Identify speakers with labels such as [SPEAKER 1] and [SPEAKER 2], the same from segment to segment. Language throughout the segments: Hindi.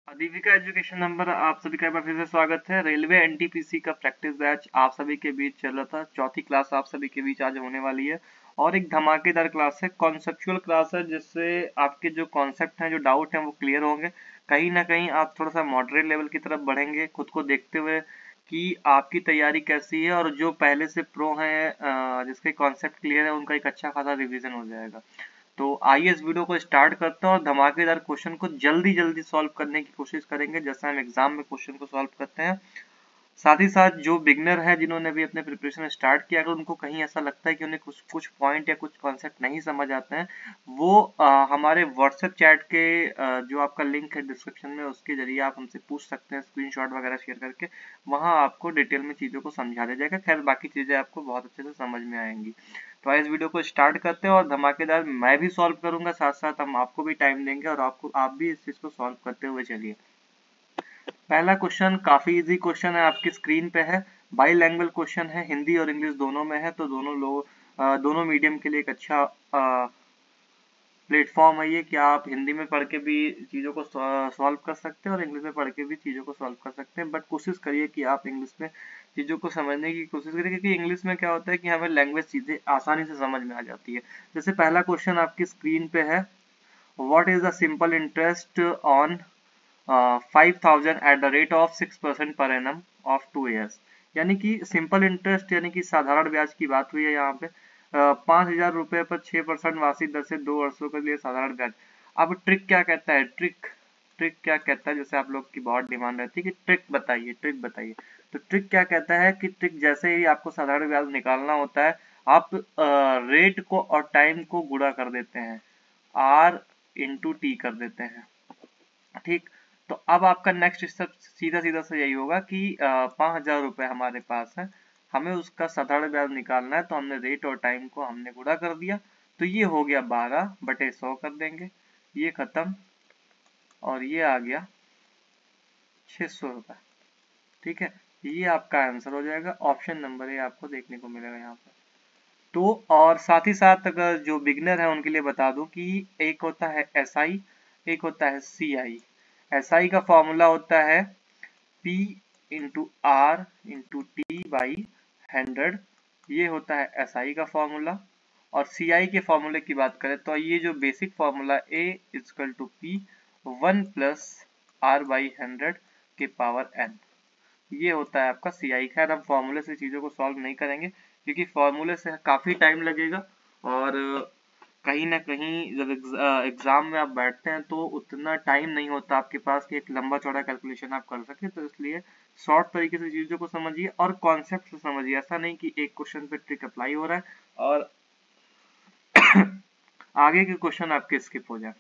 [SPEAKER 1] दीपिका एजुकेशन नंबर आप सभी का एक बार फिर से स्वागत है। रेलवे एनटीपीसी का प्रैक्टिस बैच आप सभी के बीच चल रहा था। चौथी क्लास आप सभी के बीच आज होने वाली है और एक धमाकेदार क्लास है, कॉन्सेप्चुअल क्लास है, जिससे आपके जो कॉन्सेप्ट हैं, जो डाउट हैं वो क्लियर होंगे। कहीं ना कहीं आप थोड़ा सा मॉडरेट लेवल की तरफ बढ़ेंगे, खुद को देखते हुए कि आपकी तैयारी कैसी है, और जो पहले से प्रो हैं जिसके कॉन्सेप्ट क्लियर है उनका एक अच्छा खासा रिवीजन हो जाएगा। तो आइए इस वीडियो को स्टार्ट करते हैं और धमाकेदार क्वेश्चन को जल्दी जल्दी सॉल्व करने की कोशिश करेंगे, जैसे हम एग्जाम में क्वेश्चन को सॉल्व करते हैं। साथ ही साथ जो बिगनर है, जिन्होंने भी अपने प्रिपरेशन स्टार्ट किया, अगर उनको कहीं ऐसा लगता है कि उन्हें कुछ कुछ पॉइंट या कुछ कॉन्सेप्ट नहीं समझ आते हैं, वो हमारे व्हाट्सएप चैट के जो आपका लिंक है डिस्क्रिप्शन में, उसके जरिए आप हमसे पूछ सकते हैं, स्क्रीनशॉट वगैरह शेयर करके। वहां आपको डिटेल में चीज़ों को समझा दिया जाएगा। खैर बाकी चीज़ें आपको बहुत अच्छे से समझ में आएंगी। तो इस वीडियो को स्टार्ट करते हैं और धमाकेदार मैं भी सॉल्व करूंगा, साथ साथ हम आपको भी टाइम देंगे और आप भी इस चीज़ को सॉल्व करते हुए चलिए। पहला क्वेश्चन काफी इजी क्वेश्चन है, आपकी स्क्रीन पे है। बाईलैंग्वेज क्वेश्चन है, हिंदी और इंग्लिश दोनों में है, तो दोनों मीडियम के लिए एक अच्छा प्लेटफॉर्म है ये कि आप हिंदी में पढ़ के भी चीज़ों को सॉल्व कर सकते हैं और इंग्लिश में पढ़ के भी चीज़ों को सॉल्व कर सकते हैं। बट कोशिश करिए कि आप इंग्लिश में चीज़ों को समझने की कोशिश करिए, क्योंकि इंग्लिश में क्या होता है कि हमें लैंग्वेज चीज़ें आसानी से समझ में आ जाती है। जैसे पहला क्वेश्चन आपकी स्क्रीन पे है, what is the simple interest on 5,000 at the rate of 6% per annum of 2 years. यानी कि सिंपल इंटरेस्ट यानी कि साधारण ब्याज की बात हुई है यहाँ पे। 5,000 रुपए पर 6% वार्षिक दर से 2 वर्षों के लिए साधारण ब्याज। अब ट्रिक क्या कहता है, ट्रिक ट्रिक क्या कहता है, जैसे आप लोग की बहुत डिमांड रहती है कि ट्रिक बताइए, ट्रिक बताइए। तो ट्रिक क्या कहता है कि ट्रिक जैसे ही आपको साधारण ब्याज निकालना होता है, आप रेट को और टाइम को गुणा कर देते हैं, आर इंटू टी कर देते हैं। ठीक, तो अब आपका नेक्स्ट स्टेप सीधा सीधा से यही होगा कि 5,000 रुपए हमारे पास है, हमें उसका साधारण ब्याज निकालना है, तो हमने रेट और टाइम को हमने गुणा कर दिया, तो ये हो गया 12/100 कर देंगे, ये खत्म, और ये आ गया 600 रुपए। ठीक है, ये आपका आंसर हो जाएगा। ऑप्शन नंबर ए आपको देखने को मिलेगा यहाँ पर। तो और साथ ही साथ अगर जो बिगनर है उनके लिए बता दूं कि एक होता है एसआई, एक होता है सीआई। एसआई का फॉर्मूला होता है P into r into t by 100, ये होता है एसआई का फॉर्मूला। और सीआई के फॉर्मूले की बात करें तो ये जो basic formula A equal to P 1 plus r by 100 के पावर n, ये होता है आपका सीआई। खैर हम फॉर्मूले से चीज़ों को सॉल्व नहीं करेंगे, क्योंकि फॉर्मूले से काफ़ी टाइम लगेगा, और कहीं ना कहीं जब एग्जाम में आप बैठते हैं तो उतना टाइम नहीं होता आपके पास कि एक लंबा चौड़ा कैलकुलेशन आप कर सके। तो इसलिए शॉर्ट तरीके से चीज़ों को समझिए और कॉन्सेप्ट से समझिए। ऐसा नहीं कि एक क्वेश्चन पे ट्रिक अप्लाई हो रहा है और आगे के क्वेश्चन आपके स्किप हो जाए।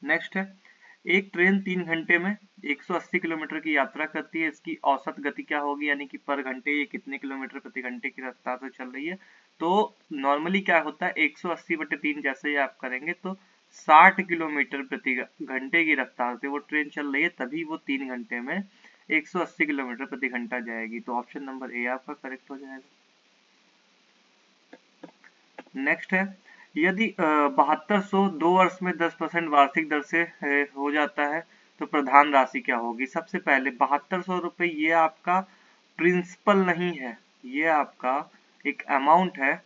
[SPEAKER 1] नेक्स्ट है, एक ट्रेन 3 घंटे में 180 किलोमीटर की यात्रा करती है, इसकी औसत गति क्या होगी, यानी कि पर घंटे ये कितने किलोमीटर प्रति घंटे की रफ्तार से चल रही है। तो नॉर्मली क्या होता है, 180/3 जैसे ही आप करेंगे तो 60 किलोमीटर प्रति घंटे की रफ्तार से वो ट्रेन चल रही है, तभी वो 3 घंटे में 180 किलोमीटर प्रति घंटा जाएगी। तो ऑप्शन नंबर ए आपका करेक्ट हो जाएगा। नेक्स्ट है, यदि 7200 2 वर्ष में 10% वार्षिक दर से हो जाता है, तो प्रधान राशि क्या होगी। सबसे पहले 7200 रुपये ये आपका प्रिंसिपल नहीं है, ये आपका एक अमाउंट है,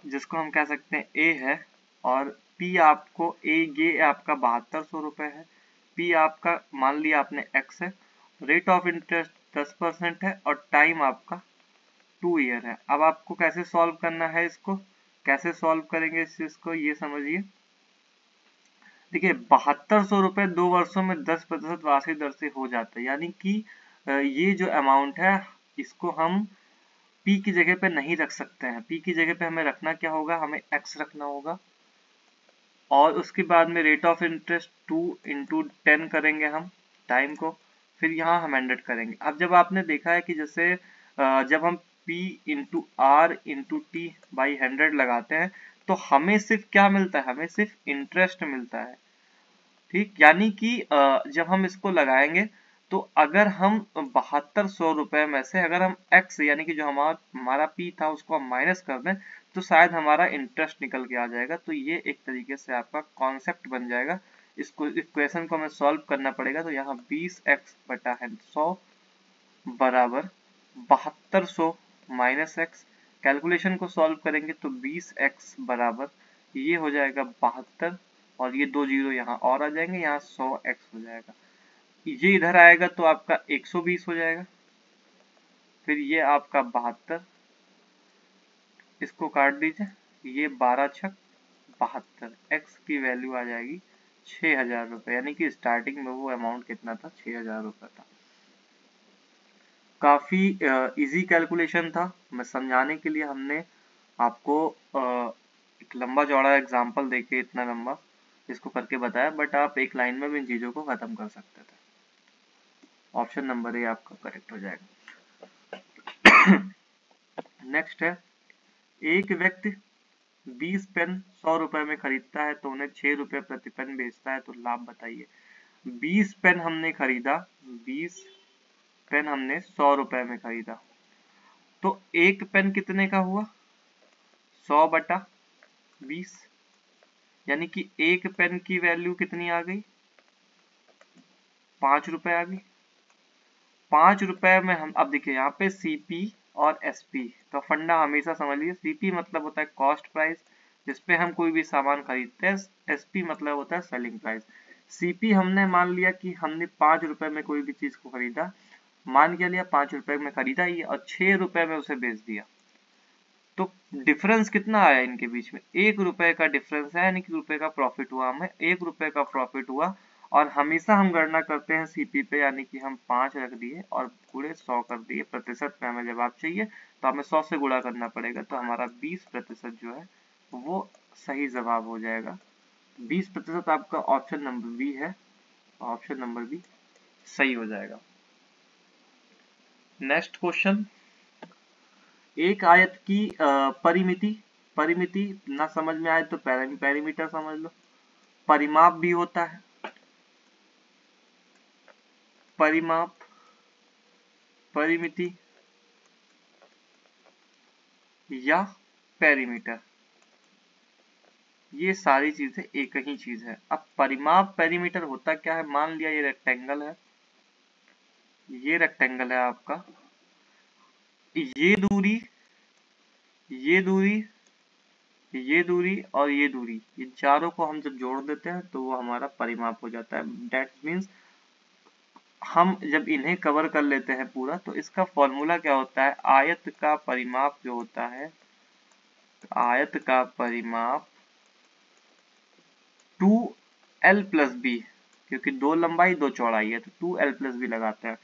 [SPEAKER 1] जिसको हम कह सकते हैं ए है, और पी आपको ये आपका 7200 रुपये है। पी आपका मान लिया आपने एक्स है, रेट ऑफ इंटरेस्ट 10% है, और टाइम आपका 2 ईयर है। अब आपको कैसे सॉल्व करना है, इसको कैसे सॉल्व करेंगे इस चीज को, ये समझिए। देखिए 7200 रुपए 2 वर्षों में 10% वार्षिक दर से हो जाता है, यानी कि ये जो अमाउंट है इसको हम पी की जगह पे नहीं रख सकते हैं। पी की जगह पे हमें रखना क्या होगा, हमें एक्स रखना होगा, और उसके बाद में रेट ऑफ इंटरेस्ट 2 इंटू 10 करेंगे हम टाइम को, फिर यहाँ हम 100 करेंगे। अब जब आपने देखा है कि जैसे जब हम P into r into t by 100 लगाते हैं, तो हमें सिर्फ क्या मिलता है, हमें सिर्फ इंटरेस्ट मिलता है। ठीक, यानी कि जब हम इसको लगाएंगे तो अगर हम 7200 रुपए में से अगर हम x यानी कि जो हमारा p था उसको हम माइनस कर दें, तो शायद हमारा इंटरेस्ट निकल के आ जाएगा। तो ये एक तरीके से आपका कॉन्सेप्ट बन जाएगा इसको इक्वेशन को हमें सॉल्व करना पड़ेगा। तो यहाँ 20x बटा 100 बराबर 7200 माइनस एक्स। कैलकुलेशन को सॉल्व करेंगे तो 20x बराबर ये हो जाएगा 72 और ये 2 जीरो यहाँ और आ जाएंगे, यहाँ 100x हो जाएगा। ये इधर आएगा तो आपका 120 हो जाएगा, फिर ये आपका 72, इसको काट दीजिए, ये 12 छक 72, x की वैल्यू आ जाएगी 6000 रुपये, यानी कि स्टार्टिंग में वो अमाउंट कितना था, 6000 रुपये था। काफी इजी कैलकुलेशन था। मैं समझाने के लिए हमने आपको एक लंबा चौड़ा एग्जाम्पल देके इतना लंबा इसको करके बताया, बट आप एक लाइन में भी इन चीजों को खत्म कर सकते थे। ऑप्शन नंबर ए आपका करेक्ट हो जाएगा। नेक्स्ट है, एक व्यक्ति 20 पेन 100 रुपए में खरीदता है तो उन्हें 6 रुपए प्रति पेन बेचता है, तो लाभ बताइए। 20 पेन हमने खरीदा, 20 पेन हमने 100 रुपए में खरीदा, तो एक पेन कितने का हुआ, 100 बटा 20, यानी कि एक पेन की वैल्यू कितनी आ गई, 5 रुपए आ गई। 5 रुपए में हम अब देखिए यहाँ पे सीपी और एसपी, तो फंडा हमेशा समझ लीजिए, सीपी मतलब होता है कॉस्ट प्राइस जिसपे हम कोई भी सामान खरीदते हैं, एसपी मतलब होता है सेलिंग प्राइस। सीपी हमने मान लिया कि हमने 5 रुपए में कोई भी चीज को खरीदा, मान के लिया 5 रुपए में खरीदा ये और 6 रुपए में उसे बेच दिया, तो डिफरेंस कितना आया इनके बीच में, 1 रुपए का डिफरेंस है, यानी कि रुपए का प्रॉफिट हुआ, हमें 1 रुपए का प्रॉफिट हुआ। और हमेशा हम गणना करते हैं सीपी पे, यानी कि हम 5 रख दिए और गुणे 100 कर दिए, प्रतिशत में हमें जवाब चाहिए तो हमें 100 से गुणा करना पड़ेगा, तो हमारा 20% जो है वो सही जवाब हो जाएगा। 20% आपका ऑप्शन नंबर बी है, ऑप्शन नंबर बी सही हो जाएगा। नेक्स्ट क्वेश्चन, एक आयत की परिमिति, परिमिति ना समझ में आए तो पैरामीटर समझ लो, परिमाप भी होता है, परिमाप, परिमिति या पेरीमीटर, ये सारी चीजें एक ही चीज है। अब परिमाप पेरीमीटर होता क्या है, मान लिया ये रेक्टेंगल है, ये रेक्टेंगल है आपका, ये दूरी, ये दूरी, ये दूरी और ये दूरी, ये चारों को हम जब जोड़ देते हैं तो वो हमारा परिमाप हो जाता है। दैट मीन्स हम जब इन्हें कवर कर लेते हैं पूरा, तो इसका फॉर्मूला क्या होता है, आयत का परिमाप जो होता है, आयत का परिमाप 2l प्लस बी, क्योंकि 2 लंबाई 2 चौड़ाई है तो 2l प्लस बी लगाते हैं।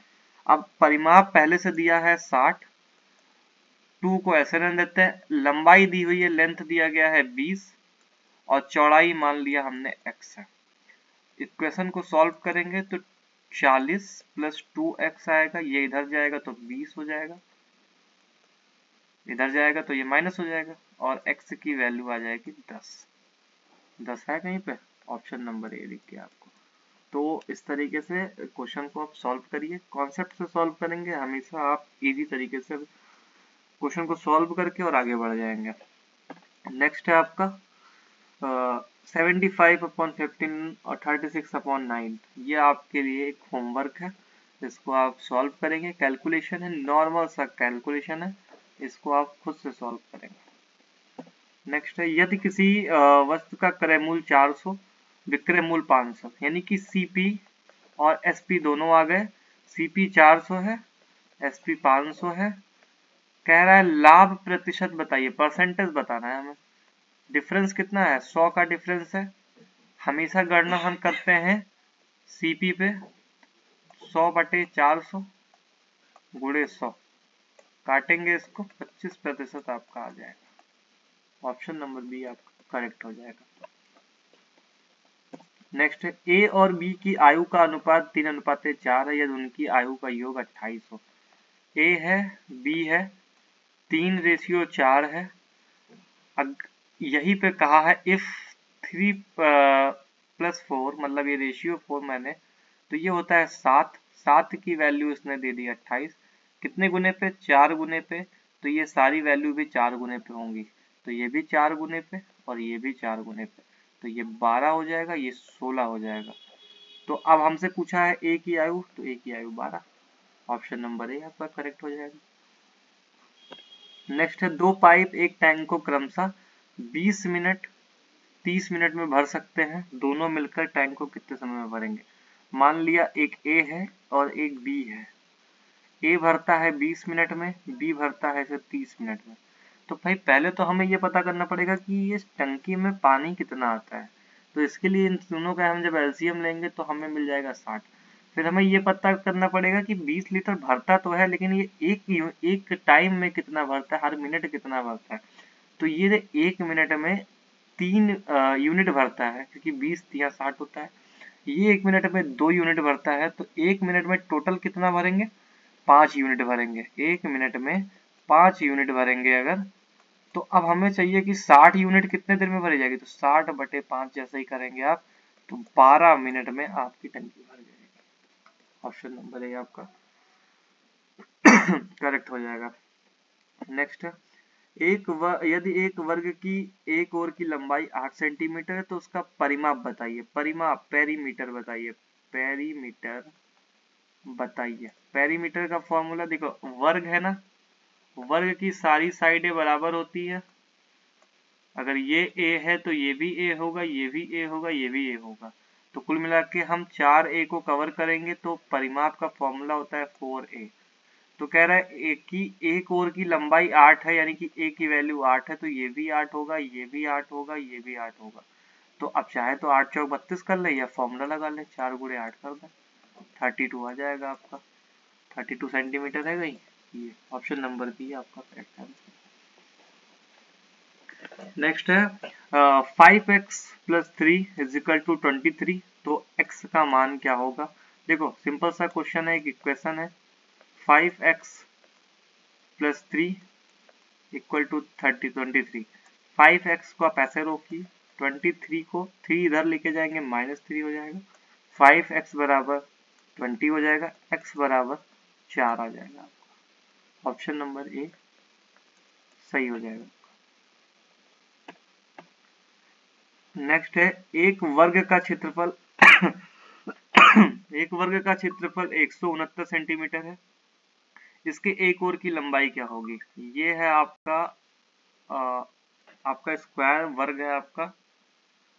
[SPEAKER 1] अब परिमाप पहले से दिया है 60, 2 को ऐसे रहने देते हैं, लंबाई दी हुई है, लेंथ दिया गया है 20 और चौड़ाई मान लिया हमने x है। इक्वेशन को सॉल्व करेंगे तो 40 प्लस 2x आएगा, ये इधर जाएगा तो 20 हो जाएगा, इधर जाएगा तो ये माइनस हो जाएगा और x की वैल्यू आ जाएगी 10 है कहीं पे, ऑप्शन नंबर ए दिख गया आपको। तो इस तरीके से क्वेश्चन को आप सॉल्व करिए, कॉन्सेप्ट से सॉल्व करेंगे, हमेशा आप इजी तरीके से क्वेश्चन को सॉल्व करके और आगे बढ़ जाएंगे। नेक्स्ट है आपका 75/15 और 36/9, ये आपके लिए एक होमवर्क है, इसको आप सॉल्व करेंगे। कैलकुलेशन है, नॉर्मल सा कैलकुलेशन है, इसको आप खुद से सॉल्व करेंगे। नेक्स्ट है, यदि किसी वस्तु का क्रय मूल्य 400, विक्रय मूल्य 500, यानी कि सीपी और एसपी दोनों आ गए, सीपी 400 है, एसपी 500 है, कह रहा है लाभ प्रतिशत बताइए, परसेंटेज बताना है हमें। डिफरेंस कितना है, 100 का डिफरेंस है, हमेशा गणना हम करते हैं सीपी पे, 100 बटे 400 गुणे 100, काटेंगे इसको, 25% आपका आ जाएगा, ऑप्शन नंबर बी आपका करेक्ट हो जाएगा। नेक्स्ट है, ए और बी की आयु का अनुपात 3:4 है, यदि उनकी आयु का योग 28 हो। ए है, बी है, 3:4 है, यही पे कहा है इफ 3+4, मतलब ये रेशियो 4 मैंने, तो ये होता है 7, 7 की वैल्यू इसने दे दी 28, कितने गुने पे, 4 गुने पे, तो ये सारी वैल्यू भी 4 गुने पे होंगी, तो ये भी 4 गुने पे और ये भी 4 गुने पे, तो ये 12 हो जाएगा, ये 16 हो जाएगा। तो अब हमसे पूछा है ए की आयु, तो ए की आयु 12। ऑप्शन नंबर ए आपका करेक्ट हो जाएगा। नेक्स्ट है, दो पाइप एक टैंक को क्रमशः 20 मिनट 30 मिनट में भर सकते हैं, दोनों मिलकर टैंक को कितने समय में भरेंगे। मान लिया एक ए है और एक बी है। ए भरता है 20 मिनट में, बी भरता है सिर्फ 30 मिनट में। तो भाई पहले तो हमें ये पता करना पड़ेगा कि ये टंकी में पानी कितना आता है। तो इसके लिए इन दोनों का हम जब एलसीएम लेंगे तो हमें मिल जाएगा 60। फिर हमें ये पता करना पड़ेगा कि 20 लीटर भरता तो है, लेकिन ये एक टाइम में कितना भरता है, हर मिनट कितना भरता है। तो ये 1 मिनट में 3 यूनिट भरता है, क्योंकि 20 या 60 होता है। ये 1 मिनट में 2 यूनिट भरता है, तो 1 मिनट में टोटल कितना भरेंगे, 5 यूनिट भरेंगे। 1 मिनट में 5 यूनिट भरेंगे अगर, तो अब हमें चाहिए कि 60 यूनिट कितने देर में भरी जाएगी। तो 60/5 जैसे ही करेंगे आप, तो 12 मिनट में आपकी टंकी भर जाएगी। ऑप्शन नंबर ए आपका करेक्ट हो जाएगा। नेक्स्ट है, यदि एक वर्ग की एक ओर की लंबाई 8 सेंटीमीटर है तो उसका परिमाप बताइए। परिमाप, पेरीमीटर बताइए, पेरीमीटर बताइए। पेरीमीटर का फॉर्मूला देखो, वर्ग है ना, वर्ग की सारी साइडें बराबर होती है। अगर ये ए है तो ये भी ए होगा, ये भी ए होगा, ये भी ए होगा। तो कुल मिला के हम 4 ए को कवर करेंगे, तो परिमाप का फॉर्मूला होता है 4a। तो कह रहा है ए की एक ओर की लंबाई 8 है, यानी कि ए की वैल्यू 8 है, तो ये भी 8 होगा, ये भी 8 होगा, ये भी 8 होगा। तो अब चाहे तो 8 चौक 32 कर ले या फॉर्मूला लगा ले, 4 गुणे 8 कर दे, 32 आ जाएगा आपका। 32 सेंटीमीटर है गई। ये ऑप्शन नंबर बी आपका करेक्ट आंसर। नेक्स्ट है, 5x + 3 = 23। तो x का मान क्या होगा। देखो सिंपल सा क्वेश्चन है, एक इक्वेशन है, 5x + 3 = 23। 5x को आप ऐसे रोकिए, 23 को 3 इधर लेके जाएंगे, -3 हो जाएगा। 5x बराबर 20 हो जाएगा, x बराबर 4 आ जाएगा। ऑप्शन नंबर ए सही हो जाएगा। नेक्स्ट है, एक वर्ग का क्षेत्रफल एक वर्ग का क्षेत्रफल 169 सेंटीमीटर है। इसके एक ओर की लंबाई क्या होगी। ये है आपका आपका स्क्वायर वर्ग है आपका।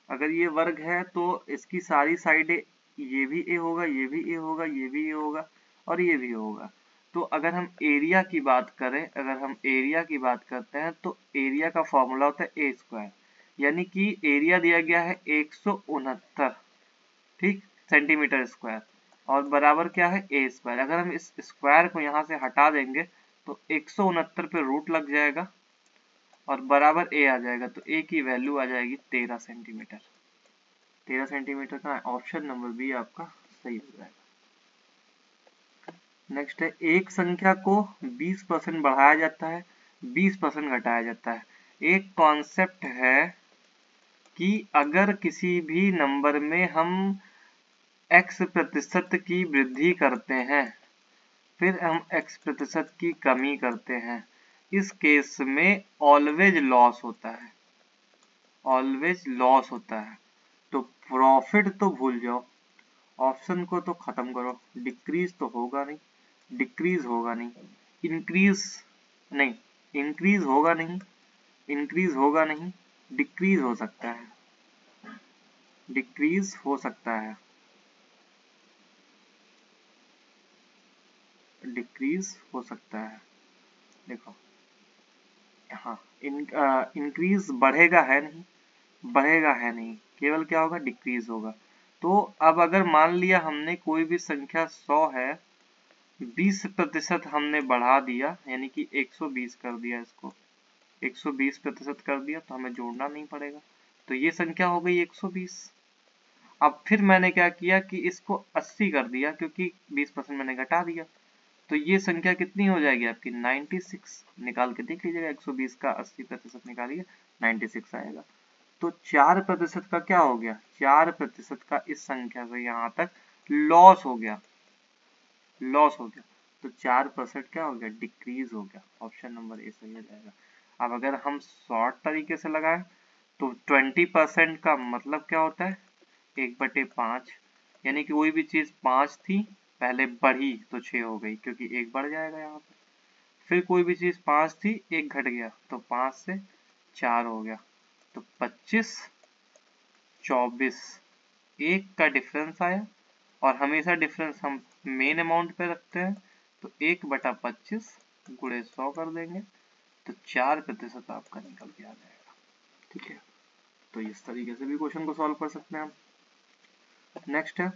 [SPEAKER 1] अगर ये वर्ग है तो इसकी सारी साइडें, ये भी ए होगा, ये भी ए होगा, ये भी ए होगा और ये भी होगा। तो अगर हम एरिया की बात करें, अगर हम एरिया की बात करते हैं तो एरिया का फॉर्मूला होता है a², यानी कि एरिया दिया गया है 169, ठीक, सेंटीमीटर स्क्वायर, और बराबर क्या है a²। अगर हम इस स्क्वायर को यहाँ से हटा देंगे तो 169 पे रूट लग जाएगा और बराबर a आ जाएगा। तो a की वैल्यू आ जाएगी 13 सेंटीमीटर। 13 सेंटीमीटर का ऑप्शन नंबर बी आपका सही हो जाएगा। नेक्स्ट है, एक संख्या को 20% बढ़ाया जाता है, 20% घटाया जाता है। एक कॉन्सेप्ट है कि अगर किसी भी नंबर में हम x% की वृद्धि करते हैं, फिर हम x% की कमी करते हैं, इस केस में ऑलवेज लॉस होता है, ऑलवेज लॉस होता है। तो प्रॉफिट तो भूल जाओ, ऑप्शन को तो खत्म करो, डिक्रीज तो होगा नहीं, डिक्रीज होगा नहीं, इंक्रीज नहीं, इंक्रीज होगा नहीं, इंक्रीज होगा नहीं, डिक्रीज हो सकता है, डिक्रीज हो सकता है, डिक्रीज हो सकता है। देखो हाँ, इंक्रीज बढ़ेगा है नहीं, बढ़ेगा है नहीं, केवल क्या होगा, डिक्रीज होगा। तो अब अगर मान लिया हमने कोई भी संख्या 100 है, 20% हमने बढ़ा दिया, यानी कि 120 कर दिया, इसको 120% कर दिया, तो हमें जोड़ना नहीं पड़ेगा। तो ये संख्या हो गई 120। अब फिर मैंने क्या किया कि इसको 80 कर दिया, क्योंकि 20% मैंने घटा दिया। तो ये संख्या कितनी हो जाएगी आपकी, 96। निकाल के देख लीजिएगा, 120 का 80% निकालिए, 96 आएगा। तो 4% का क्या हो गया, 4% का इस संख्या से यहाँ तक लॉस हो गया, लॉस हो गया। तो 4% क्या हो गया, डिक्रीज हो गया। ऑप्शन नंबर ए सही हो जाएगा। अब अगर हम शॉर्ट तरीके से लगाएं तो 20% का मतलब क्या होता है 1/5, यानी कि कोई भी चीज 5 थी पहले बढ़ी तो 6 हो गई क्योंकि 1 बढ़ जाएगा यहाँ पे। फिर कोई भी चीज 5 थी 1 घट गया तो 5 से 4 हो गया, तो 25, 24, 1 का डिफरेंस आया। और हमेशा डिफरेंस हम मेन अमाउंट पे रखते हैं, तो 1/25 गुणे 100 कर देंगे तो 4% आपका निकल के आ जाएगा। ठीक है, तो इस तरीके से भी क्वेश्चन को सॉल्व कर सकते हैं हम। नेक्स्ट है,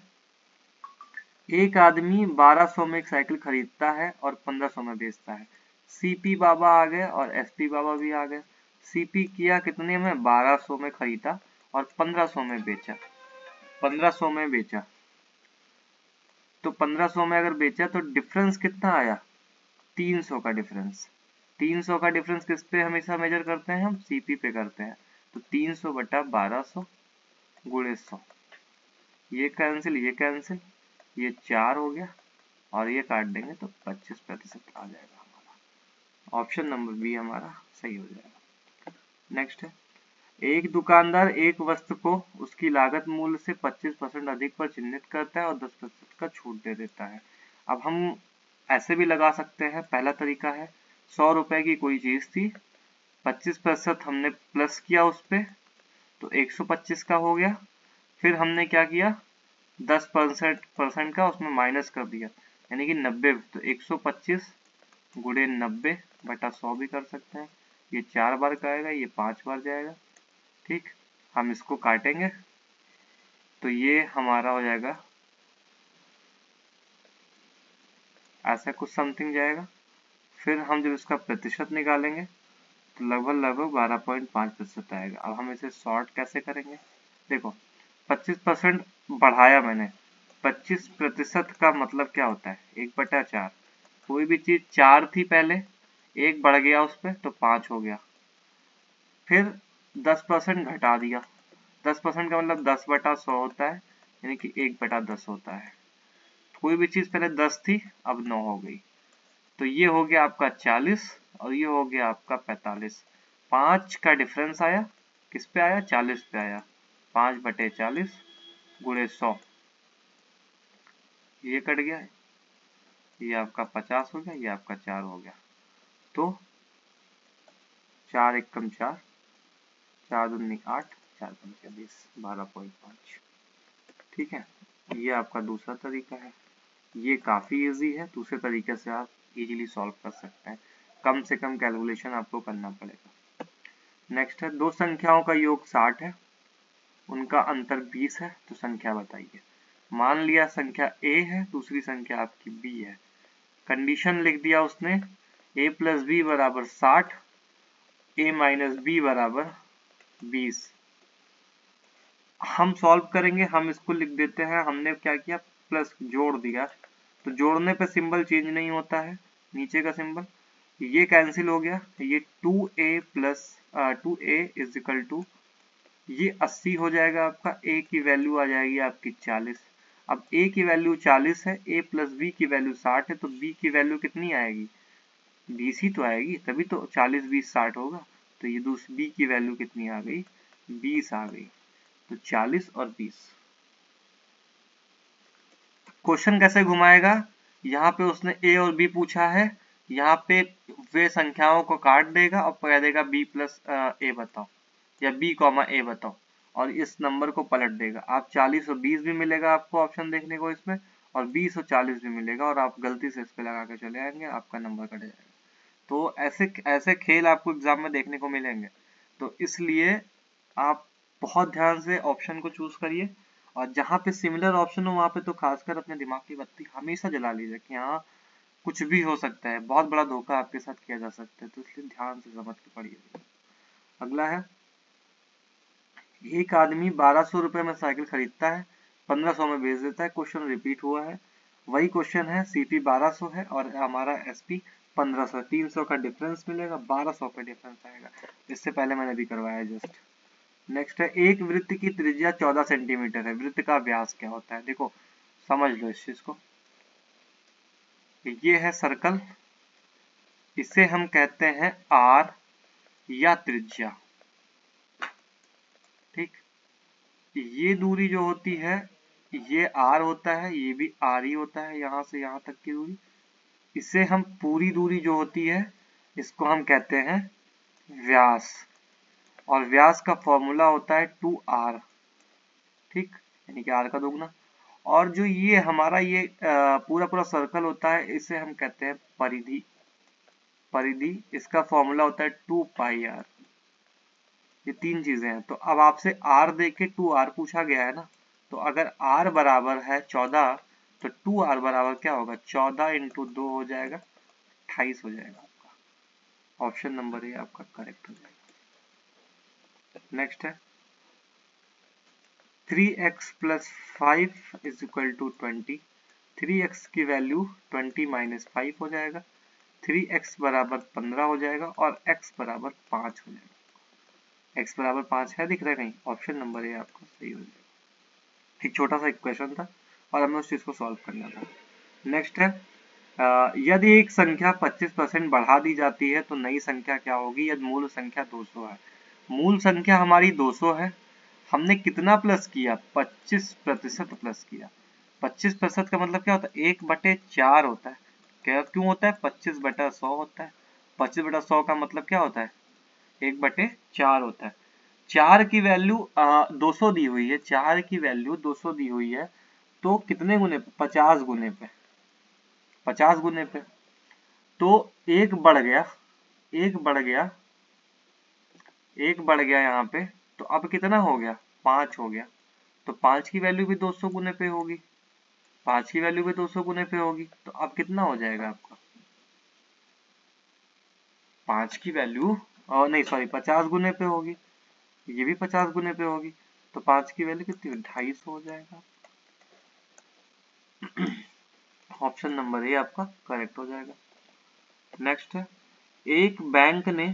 [SPEAKER 1] एक आदमी 1200 में एक साइकिल खरीदता है और 1500 में बेचता है। सीपी बाबा आ गए और एसपी बाबा भी आ गए। सीपी किया कितने में 1200 में खरीदा और 1500 में बेचा। 1500 में बेचा तो 1500 में अगर बेचा तो डिफरेंस कितना आया 300 का डिफरेंस। 300 का डिफरेंस किस पे हमेशा मेजर करते हैं हम सीपी पे करते हैं, तो 300/1200 गुणे 100, ये कैंसिल ये 4 हो गया और ये काट देंगे तो 25% आ जाएगा हमारा। ऑप्शन नंबर बी हमारा सही हो जाएगा। नेक्स्ट है, एक दुकानदार एक वस्तु को उसकी लागत मूल्य से 25% अधिक पर चिन्हित करता है और 10% का छूट दे देता है। अब हम ऐसे भी लगा सकते हैं, पहला तरीका है 100 रुपए की कोई चीज थी, 25% हमने प्लस किया उस पे तो 125 का हो गया। फिर हमने क्या किया 10% का उसमें माइनस कर दिया यानी कि 90, तो 125 गुणे 90/100 भी कर सकते हैं। ये 4 बार का आएगा, ये 5 बार जाएगा। ठीक, हम इसको काटेंगे तो ये हमारा हो जाएगा ऐसा कुछ समथिंग जाएगा। फिर हम जब इसका प्रतिशत निकालेंगे तो लगभग 12.5% आएगा। अब हम इसे सॉर्ट कैसे करेंगे, देखो 25% बढ़ाया मैंने, 25% का मतलब क्या होता है 1/4। कोई भी चीज 4 थी पहले, 1 बढ़ गया उस पर तो 5 हो गया। फिर 10% घटा दिया, 10% का मतलब 10/100 होता है यानी कि 1/10 होता है। कोई भी चीज पहले 10 थी अब 9 हो गई, तो ये हो गया आपका 40 और ये हो गया आपका 45। 5 का डिफरेंस आया, किस पे आया 40 पे आया, 5/40 गुणे 100, ये कट गया, ये आपका 50 हो गया, ये आपका 4 हो गया। तो 4 एकम 4, 4 दूनी 8, 4 पंचे 20, 12.5। ठीक है, ये आपका दूसरा तरीका है। ये काफी इजी है, दूसरे तरीके से आप इजीली सॉल्व कर सकते हैं, कम से कम कैलकुलेशन आपको करना पड़ेगा। नेक्स्ट है, दो संख्याओं का योग 60 है, उनका अंतर 20 है, तो संख्या बताइए। मान लिया संख्या A है, दूसरी संख्या आपकी B है। कंडीशन लिख दिया उसने A + B = 60, A - B = 20। हम सॉल्व करेंगे, हम इसको लिख देते हैं, हमने क्या किया प्लस जोड़ दिया, तो जोड़ने पे सिंबल चेंज नहीं होता है, नीचे का सिंबल ये कैंसिल हो गया, ये 2A = ये 80 हो जाएगा आपका, A की वैल्यू आ जाएगी आपकी 40। अब A की वैल्यू 40 है, A + B की वैल्यू 60 है, तो B की वैल्यू कितनी आएगी 20 ही तो आएगी, तभी तो 40 20 60 होगा। तो ये दूसरी B की वैल्यू कितनी आ गई 20 आ गई, तो 40 और 20। क्वेश्चन कैसे घुमाएगा, यहाँ पे उसने A और B पूछा है, यहाँ पे वे संख्याओं को काट देगा और कह देगा B + A बताओ या B, A बताओ, और इस नंबर को पलट देगा। आप 40 और 20 भी मिलेगा आपको ऑप्शन देखने को इसमें, और 20 और 40 भी मिलेगा, और आप गलती से इस पे लगा के चले आएंगे, आपका नंबर कट जाएगा। तो ऐसे ऐसे खेल आपको एग्जाम में देखने को मिलेंगे, तो इसलिए आप बहुत ध्यान से ऑप्शन को चूज करिए, और जहाँ पे सिमिलर ऑप्शन हो वहां पे तो खासकर अपने दिमाग की बत्ती हमेशा जला लीजिए कि हाँ कुछ भी हो सकता है, बहुत बड़ा धोखा आपके साथ किया जा सकता है, तो इसलिए ध्यान से समझ के पढ़िए। अगला है, एक आदमी 1200 रुपए में साइकिल खरीदता है, 1500 में बेच देता है। क्वेश्चन रिपीट हुआ है, वही क्वेश्चन है, सीपी 1200 है और हमारा एसपी 1500, 300 का डिफरेंस मिलेगा, 1200 का डिफरेंस आएगा। इससे पहले मैंने भी करवाया जस्ट। नेक्स्ट है, एक वृत्त की त्रिज्या 14 सेंटीमीटर है, वृत्त का व्यास क्या होता है। देखो समझ लो इस चीज को, ये है सर्कल, इसे हम कहते हैं आर या त्रिज्या। ये दूरी जो होती है ये r होता है, ये भी r ही होता है, यहाँ से यहाँ तक की दूरी। इससे हम पूरी दूरी जो होती है इसको हम कहते हैं व्यास, और व्यास का फॉर्मूला होता है 2r, ठीक, यानी कि r का दोगुना। और जो ये हमारा ये पूरा पूरा सर्कल होता है इसे हम कहते हैं परिधि। परिधि, इसका फॉर्मूला होता है 2πr। ये तीन चीजें हैं। तो अब आपसे r दे के 2r पूछा गया है ना, तो अगर r बराबर है 14 तो 2r बराबर क्या होगा, 14 इंटू 2 हो जाएगा, 28 हो जाएगा आपका। ऑप्शन नंबर ए आपका करेक्ट हो जाएगा। नेक्स्ट है 3x plus 5 is equal to 20। 3x की वैल्यू 20 माइनस 5 हो जाएगा, 3x बराबर 15 हो जाएगा और x बराबर 5 हो जाएगा। x बराबर 5 है, दिख रहा है कहीं? ऑप्शन नंबर ए आपको सही हो जाएगा। एक छोटा सा इक्वेशन था और हमें उस चीज को सॉल्व करना था। नेक्स्ट है यदि एक संख्या 25% बढ़ा दी जाती है तो नई संख्या क्या होगी यदि मूल संख्या 200 है। मूल संख्या हमारी 200 है, हमने कितना प्लस किया, 25% प्लस किया। 25% का मतलब क्या होता है, 1/4 होता है। क्या क्यों होता है, 25/100 होता है। 25/100 का मतलब क्या होता है, 1/4 होता है। 4 की वैल्यू 200 दी हुई है, 4 की वैल्यू 200 दी हुई है, तो कितने गुने पे, 50 गुने पे, 50 गुने पे। तो एक बढ़ गया, एक बढ़ गया, एक बढ़ गया यहाँ पे, तो अब कितना हो गया, 5 हो गया। तो 5 की वैल्यू भी 200 गुने पे होगी, 5 की वैल्यू भी 200 गुने पे होगी, तो अब कितना हो जाएगा आपका, 5 की वैल्यू और नहीं सॉरी 50 गुने पे होगी, ये भी 50 गुने पे होगी, तो 5 की वैल्यू कितनी, 250 हो जाएगा। ऑप्शन नंबर ए आपका करेक्ट हो जाएगा। नेक्स्ट है एक बैंक ने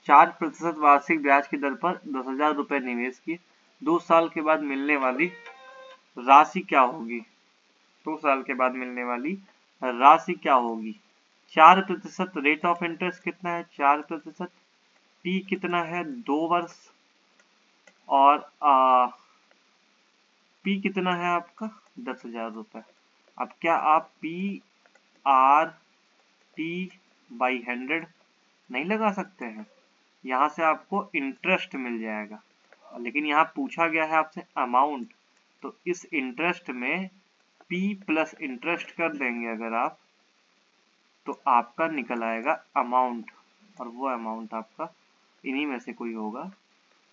[SPEAKER 1] 4% वार्षिक ब्याज की दर पर 10,000 रुपए निवेश किए, 2 साल के बाद मिलने वाली राशि क्या होगी, 2 साल के बाद मिलने वाली राशि क्या होगी। 4% रेट ऑफ इंटरेस्ट कितना है, 4%, पी कितना है, 2 वर्ष, और पी कितना है आपका 10,000 रुपए। अब क्या आप पी आर टी बाई 100 नहीं लगा सकते हैं, यहाँ से आपको इंटरेस्ट मिल जाएगा, लेकिन यहाँ पूछा गया है आपसे अमाउंट, तो इस इंटरेस्ट में P प्लस इंटरेस्ट कर देंगे अगर आप, तो आपका निकल आएगा अमाउंट, और वो अमाउंट आपका इन्हीं में से कोई होगा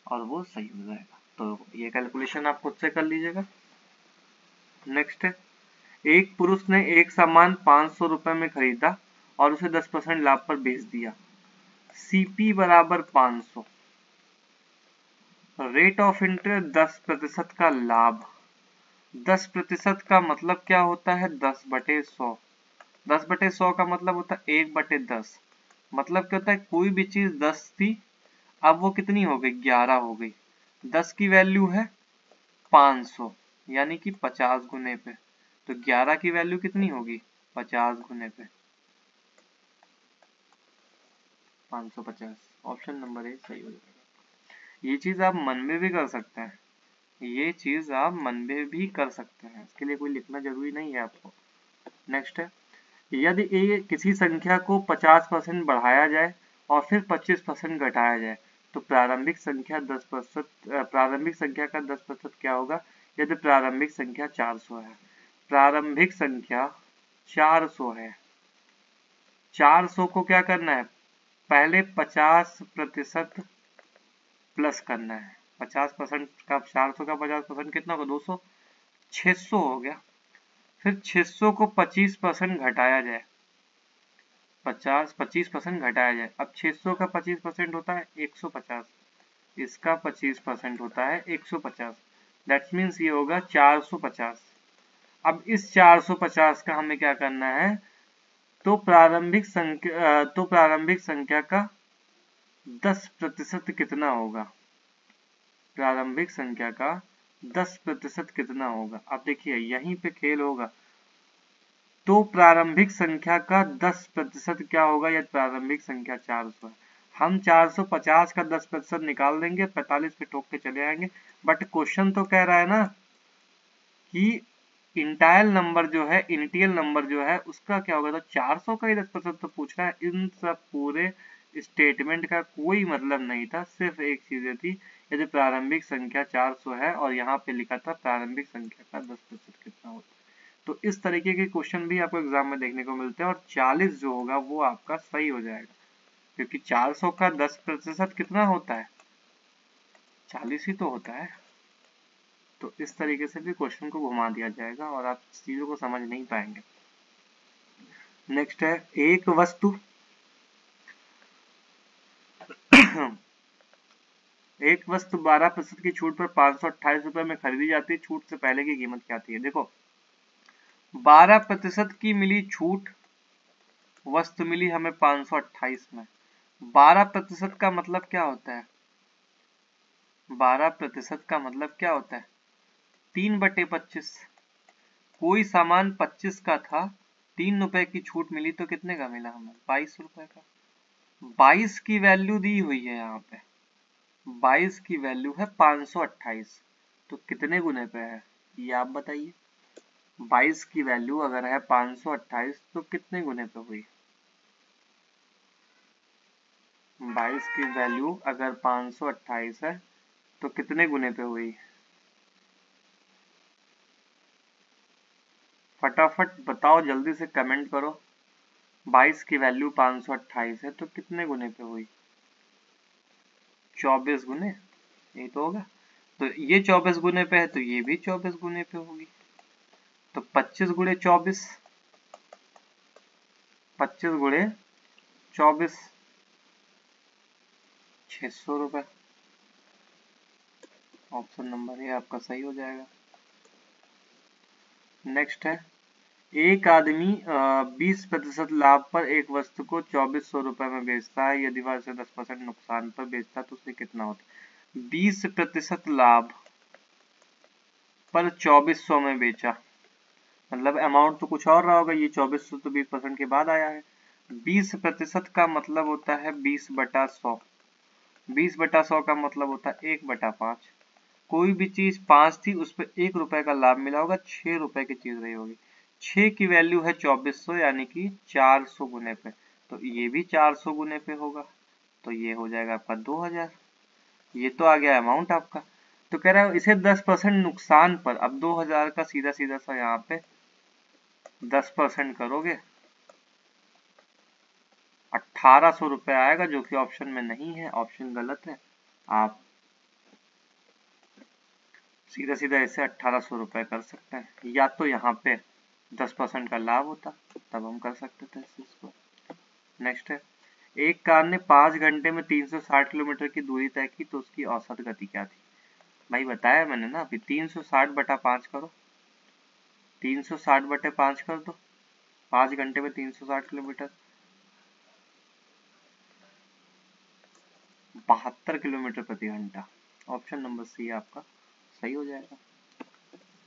[SPEAKER 1] और वो सही हो जाएगा। तो ये कैलकुलेशन आप खुद से कर लीजिएगा। नेक्स्ट है एक पुरुष ने एक सामान 500 रुपए में खरीदा और उसे 10% लाभ पर बेच दिया। सीपी बराबर 500, रेट ऑफ इंटरेस्ट 10% का लाभ। 10% का मतलब क्या होता है, 10/100। 10/100 का मतलब होता है 1/10। मतलब क्या होता है, कोई भी चीज 10 थी, अब वो कितनी हो गई, 11 हो गई। 10 की वैल्यू है 500, यानी कि 50 गुने पे, तो 11 की वैल्यू कितनी होगी, 50 गुने पे, 550। ऑप्शन नंबर ए सही हो जाएगा। ये चीज आप मन में भी कर सकते हैं, ये चीज आप मन में भी कर सकते हैं, इसके लिए कोई लिखना जरूरी नहीं है आपको। नेक्स्ट है यदि ए किसी संख्या को 50% बढ़ाया जाए और फिर 25% घटाया जाए तो प्रारंभिक संख्या 10%, प्रारंभिक संख्या का 10% क्या होगा यदि प्रारंभिक संख्या 400 है। प्रारंभिक संख्या 400 है, 400 को क्या करना है, पहले 50% प्लस करना है। 50% का 400 का 50% कितना होगा, 200, 600 हो गया। फिर 600 को 25% घटाया जाए, 25% घटाया जाए, अब 600 का 25% होता है 150, इसका 25% होता है 150, दैट मीन्स ये होगा 450। अब इस 450 का हमें क्या करना है, तो प्रारंभिक संख्या का 10% कितना होगा, प्रारंभिक संख्या का 10% कितना होगा। अब देखिए यहीं पे खेल होगा, तो प्रारंभिक संख्या का 10% क्या होगा यदि प्रारंभिक संख्या 400 है। हम 450 का 10% निकाल देंगे, 45 पे ठोक के चले आएंगे। बट क्वेश्चन तो कह रहा है ना कि इंटाइल नंबर जो है, इंटियल नंबर जो है उसका क्या होगा, तो 400 का ही 10% तो पूछ रहा है। इन सब पूरे स्टेटमेंट का कोई मतलब नहीं था, सिर्फ एक चीज थी, यदि प्रारंभिक संख्या 400 है और यहाँ पे लिखा था प्रारंभिक संख्या का 10% कितना होता है। तो इस तरीके के क्वेश्चन भी आपको एग्जाम में देखने को मिलते हैं, और 40 जो होगा वो आपका सही हो जाएगा, क्योंकि 400 का 10% कितना होता है, 40 ही तो होता है। तो इस तरीके से भी क्वेश्चन को घुमा दिया जाएगा और आप चीजों को समझ नहीं पाएंगे। नेक्स्ट है, एक वस्तु एक वस्तु 12% की छूट पर 528 रुपए में खरीदी जाती है, छूट से पहले की कीमत क्या थी। देखो 12% की मिली छूट, वस्तु मिली हमें 528 में। 12% का मतलब क्या होता है, 12% का मतलब क्या होता है, 3/25। कोई सामान 25 का था, 3 रुपए की छूट मिली तो कितने का मिला हमें, 22 रुपए का। 22 की वैल्यू दी हुई है यहाँ पे, 22 की वैल्यू है 528, तो कितने गुने पे है ये आप बताइए। 22 की वैल्यू अगर है 528 तो कितने गुने पे हुई। 22 की वैल्यू अगर 528 है तो कितने गुने पे हुई, फटाफट बताओ, जल्दी से कमेंट करो। 22 की वैल्यू 528 है तो कितने गुने पे हुई, 24 गुने, यही तो होगा। तो ये 24 गुने पे है तो ये भी 24 गुने पे होगी। तो 25 गुणे 24, 25 गुणे 24, 600 रुपए। ऑप्शन नंबर ए आपका सही हो जाएगा। नेक्स्ट है, एक आदमी 20% लाभ पर एक वस्तु को 2400 रुपए में बेचता है, यदि वह इसे 10% नुकसान पर बेचता है तो उसे कितना होता है। 20% लाभ पर 2400 में बेचा, मतलब अमाउंट तो कुछ और रहा होगा, ये 2400 तो 20% के बाद आया है। 20% का मतलब होता है 20/100, 20/100 का मतलब होता है 1/5। कोई भी चीज 5 थी, उस पर 1 रुपए का लाभ मिला होगा, 6 रुपए की चीज रही होगी। 6 की वैल्यू है 2400, यानी कि 400 गुने पे, तो ये भी 400 गुने पे होगा, तो ये हो जाएगा आपका 2000। ये तो आ गया अमाउंट आपका। तो कह रहा है इसे 10% नुकसान पर, अब 2000 का सीधा सीधा सा यहाँ पे 10% करोगे 1800 रुपए आएगा, जो कि ऑप्शन में नहीं है, ऑप्शन गलत है। आप सीधा सीधा इसे 1800 रुपए कर सकते हैं, या तो यहाँ पे 10% का लाभ होता तब हम कर सकते थे इस चीज को। नेक्स्ट है, एक कार ने 5 घंटे में 360 किलोमीटर की दूरी तय की तो उसकी औसत गति क्या थी। भाई बताया मैंने ना अभी, 360/5 करो, 360/5 कर दो, 5 घंटे में 360 किलोमीटर, 72 किलोमीटर प्रति घंटा। ऑप्शन नंबर सी आपका सही हो जाएगा।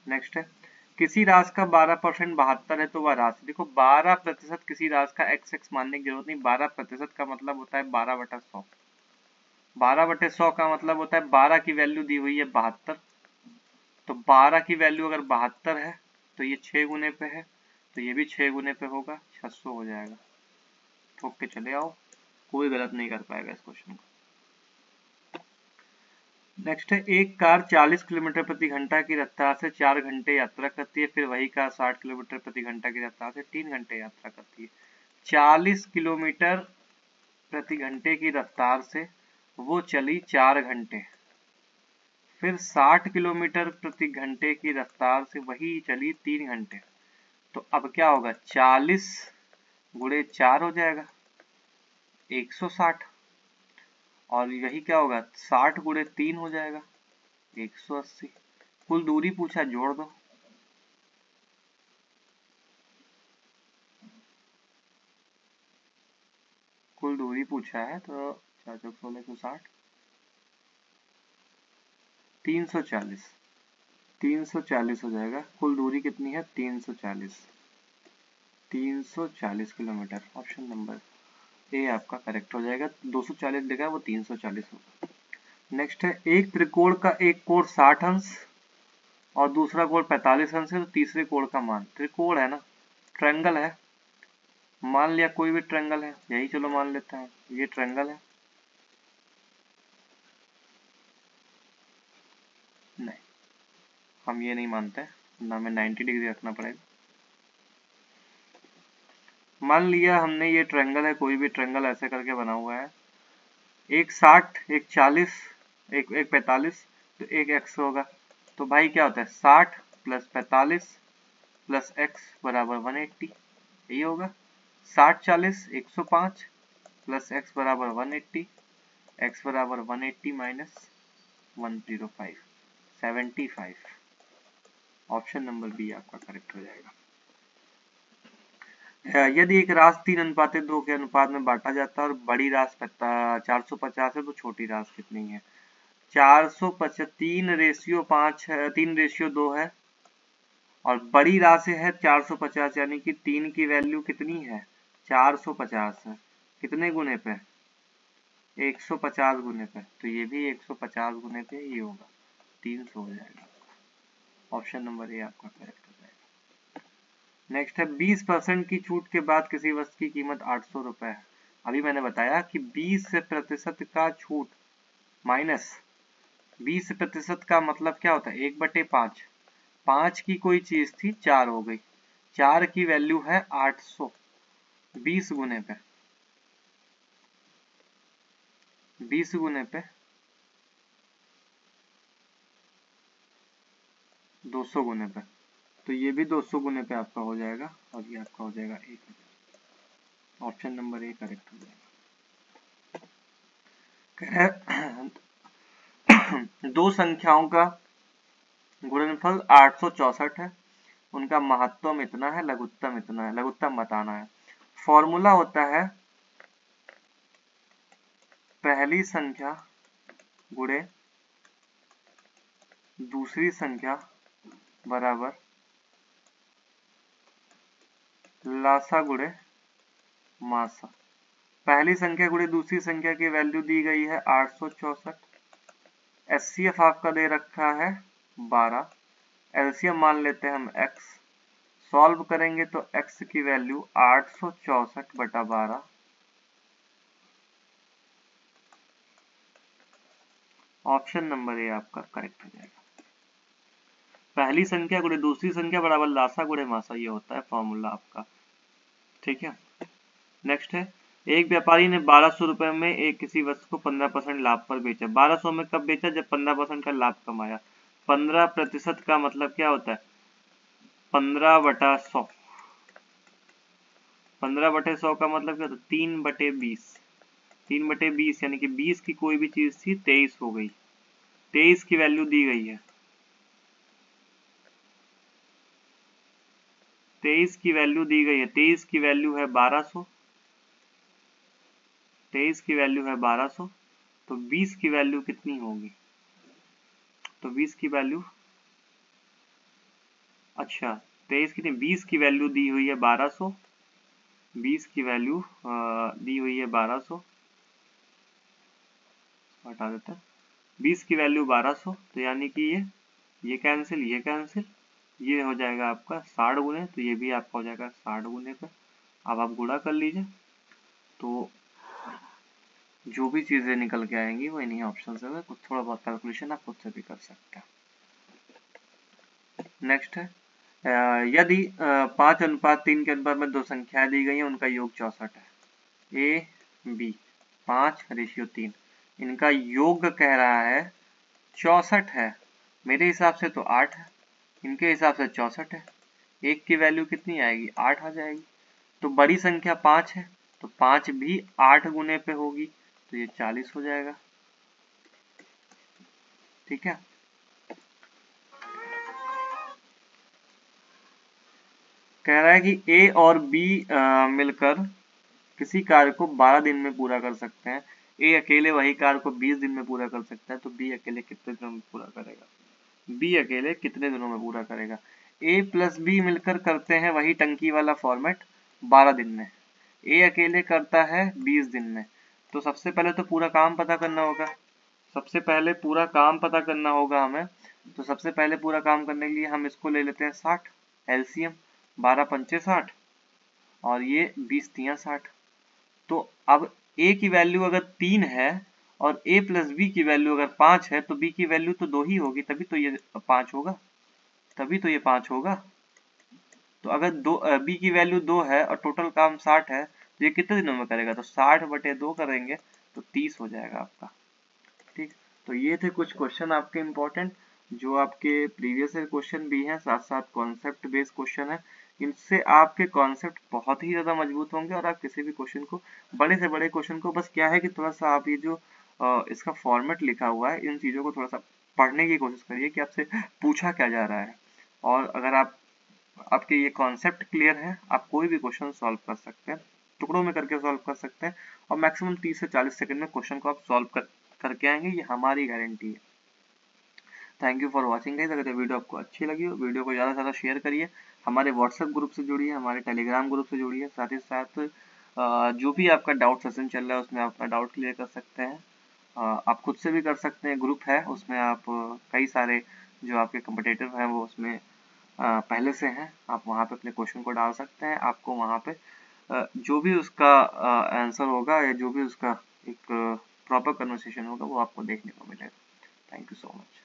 [SPEAKER 1] नेक्स्ट है, किसी राशि का 12% 72 है तो वह राशि, देखो 12% किसी राशि का x मानने की जरूरत नहीं, 12% का मतलब होता है 12/100। 12/100 का मतलब होता है 12 की वैल्यू दी हुई है 72, तो 12 की वैल्यू अगर 72 है तो ये 6 गुने पे है, तो ये भी 6 गुने पे होगा, 600 हो जाएगा। ठोक के चले आओ, कोई गलत नहीं कर पाएगा इस क्वेश्चन को। नेक्स्ट है, एक कार 40 किलोमीटर प्रति घंटा की रफ्तार से 4 घंटे यात्रा करती है, फिर वही कार 60 किलोमीटर प्रति घंटा की रफ्तार से 3 घंटे यात्रा करती है। 40 किलोमीटर प्रति घंटे की रफ्तार से वो चली 4 घंटे, फिर 60 किलोमीटर प्रति घंटे की रफ्तार से वही चली 3 घंटे। तो अब क्या होगा, 40 गुणे 4 हो जाएगा 160, और यही क्या होगा 60 गुणे 3 हो जाएगा 180। कुल दूरी पूछा, जोड़ दो। कुल दूरी पूछा है तो 4 चौक 16 160, 340, 340 हो जाएगा। कुल दूरी कितनी है, 340, 340 किलोमीटर। ऑप्शन नंबर ए आपका करेक्ट हो जाएगा। 240 लिखा है वो 340 होगा। नेक्स्ट है एक त्रिकोण का एक कोण 60 अंश और दूसरा कोण 45 अंश है, तो तीसरे कोण का मान, त्रिकोण है ना, ट्रायंगल है, मान लिया कोई भी ट्रायंगल है, यही चलो मान लेते हैं ये ट्रायंगल है। नहीं, हम ये नहीं मानते ना, हमें 90 डिग्री रखना पड़ेगा। मान लिया हमने ये ट्रायंगल है, कोई भी ट्रायंगल ऐसे करके बना हुआ है, एक 60, एक 40, एक 45, तो एक x होगा। तो भाई क्या होता है 60 प्लस 45 प्लस x बराबर 180, यही होगा। 60 40 105 प्लस x बराबर 180, x बराबर 180 माइनस 105 75। ऑप्शन नंबर बी आपका करेक्ट हो जाएगा। यदि एक राशि 3:2 के अनुपात में बांटा जाता है और बड़ी राशि 450 है, तो छोटी राशि कितनी है? 450 3:5 है, 3:2 है और बड़ी राशि है 450, यानी कि 3 की वैल्यू कितनी है 450 है, कितने गुने पे 150 गुने पे, तो ये भी 150 गुने पे ही होगा, 300 हो जाएगा। ऑप्शन नंबर ए आपका करेक्ट हो जाएगा। नेक्स्ट है 20% की छूट के बाद किसी वस्तु की कीमत 800 रुपए है। अभी मैंने बताया कि 20% का छूट माइनस 20% का मतलब क्या होता है 1/5, 5 की कोई चीज थी 4 हो गई, 4 की वैल्यू है 800, 20 गुने पे 20 गुने पे 200 गुने पे, तो ये भी 200 गुने पे आपका हो जाएगा और ये आपका हो जाएगा 1000। ऑप्शन नंबर ए करेक्ट हो जाएगा। दो संख्याओं का गुणनफल 864 है, उनका महत्तम इतना है, लघुत्तम इतना है, लघुत्तम बताना है। फॉर्मूला होता है पहली संख्या गुणे दूसरी संख्या बराबर लासा गुणे मासा। पहली संख्या गुणे दूसरी संख्या की वैल्यू दी गई है 864, एचसीएफ आपका दे रखा है 12, एलसीएम मान लेते हैं हम x, सॉल्व करेंगे तो x की वैल्यू 864/12, ऑप्शन नंबर ए आपका करेक्ट हो जाएगा। पहली संख्या गुणे दूसरी संख्या बराबर लासा गुणे मासा, ये होता है फॉर्मूला आपका, ठीक है। नेक्स्ट है एक व्यापारी ने 1200 रुपए में एक किसी वस्तु को 15% लाभ पर बेचा। 1200 में कब बेचा? जब 15% का लाभ कमाया। 15% का मतलब क्या होता है 15/100, 15/100 का मतलब क्या होता है 3/20, 3/20 यानी कि 20 की कोई भी चीज थी 23 हो गई, 23 की वैल्यू दी गई है, 23 की वैल्यू दी गई है, 23 की वैल्यू है 1200, 23 की वैल्यू है 1200, तो 20 की वैल्यू कितनी होगी? तो 20 की वैल्यू, अच्छा 23 कितनी, 20 की वैल्यू दी हुई है 1200, 20 की वैल्यू दी हुई है 1200, हटा देते हैं, 20 की वैल्यू 1200, तो यानी कि ये कैंसिल, ये कैंसिल, ये हो जाएगा आपका 60 गुने, तो ये भी आपका हो जाएगा 60 गुने पे। अब आप गुणा कर लीजिए, तो जो भी चीजें निकल के आएंगी वो इन्हीं ऑप्शन से है, कुछ थोड़ा बहुत कैलकुलेशन आप खुद से भी कर सकते हैं। नेक्स्ट है यदि 5:3 के अनुपात में दो संख्याएं दी गई हैं, उनका योग 64 है, ए बी 5:3, इनका योग कह रहा है 64 है, मेरे हिसाब से तो 8 है, इनके हिसाब से 64 है, एक की वैल्यू कितनी आएगी 8 आ जाएगी। तो बड़ी संख्या 5 है, तो 5 भी 8 गुने पे होगी, तो ये 40 हो जाएगा, ठीक है। कह रहा है कि ए और बी मिलकर किसी कार्य को 12 दिन में पूरा कर सकते हैं, ए अकेले वही कार्य को 20 दिन में पूरा कर सकता है, तो बी अकेले कितने दिनों में पूरा करेगा? बी अकेले कितने दिनों में पूरा करेगा? ए प्लस बी मिलकर करते हैं वही टंकी वाला फॉर्मेट 12 दिन में, ए अकेले करता है 20 दिन में। तो सबसे पहले तो पूरा काम पता करना होगा, सबसे पहले पूरा काम पता करना होगा हमें। तो सबसे पहले पूरा काम करने के लिए हम इसको ले लेते हैं 60 एलसीएम, 12 पंचे 60 और ये 20 तियां 60। तो अब a की वैल्यू अगर 3 है और a प्लस बी की वैल्यू अगर 5 है तो b की वैल्यू तो 2 ही होगी, तभी तो ये 5 होगा, तभी तो ये 5 होगा। तो अगर b की वैल्यू 2 है और टोटल काम 60 है तो ये कितने दिनों में करेगा, तो 60 बटे 2 करेंगे तो 30 हो जाएगा आपका। ठीक, तो ये थे कुछ क्वेश्चन आपके इम्पोर्टेंट जो आपके प्रीवियस ईयर क्वेश्चन भी हैं, साथ साथ कॉन्सेप्ट बेस्ड क्वेश्चन है। इनसे आपके कॉन्सेप्ट बहुत ही ज्यादा मजबूत होंगे और आप किसी भी क्वेश्चन को, बड़े से बड़े क्वेश्चन को, बस क्या है कि थोड़ा सा आप ये जो इसका फॉर्मेट लिखा हुआ है इन चीजों को थोड़ा सा पढ़ने की कोशिश करिए कि आपसे पूछा क्या जा रहा है। और अगर आपके ये कॉन्सेप्ट क्लियर है, आप कोई भी क्वेश्चन सॉल्व कर सकते हैं, टुकड़ों में करके सॉल्व कर सकते हैं और मैक्सिमम 30 से 40 सेकंड में क्वेश्चन को आप सॉल्व करके आएंगे, ये हमारी गारंटी है। Thank you for watching guys. अगर वीडियो आपको अच्छी लगी हो, वीडियो को ज़्यादा से ज़्यादा शेयर करिए, हमारे व्हाट्सएप ग्रुप से जुड़िए, हमारे टेलीग्राम ग्रुप से जुड़िए, साथ ही साथ जो भी आपका डाउट सेशन चल रहा है उसमें आप अपना डाउट क्लियर कर सकते हैं। आप खुद से भी कर सकते हैं, ग्रुप है उसमें आप कई सारे जो आपके कम्पिटिटिव हैं वो उसमें पहले से हैं, आप वहाँ पे अपने क्वेश्चन को डाल सकते हैं। आपको वहाँ पे जो भी उसका आंसर होगा या जो भी उसका एक प्रॉपर कन्वर्सेशन होगा वो आपको देखने को मिलेगा। Thank you so much.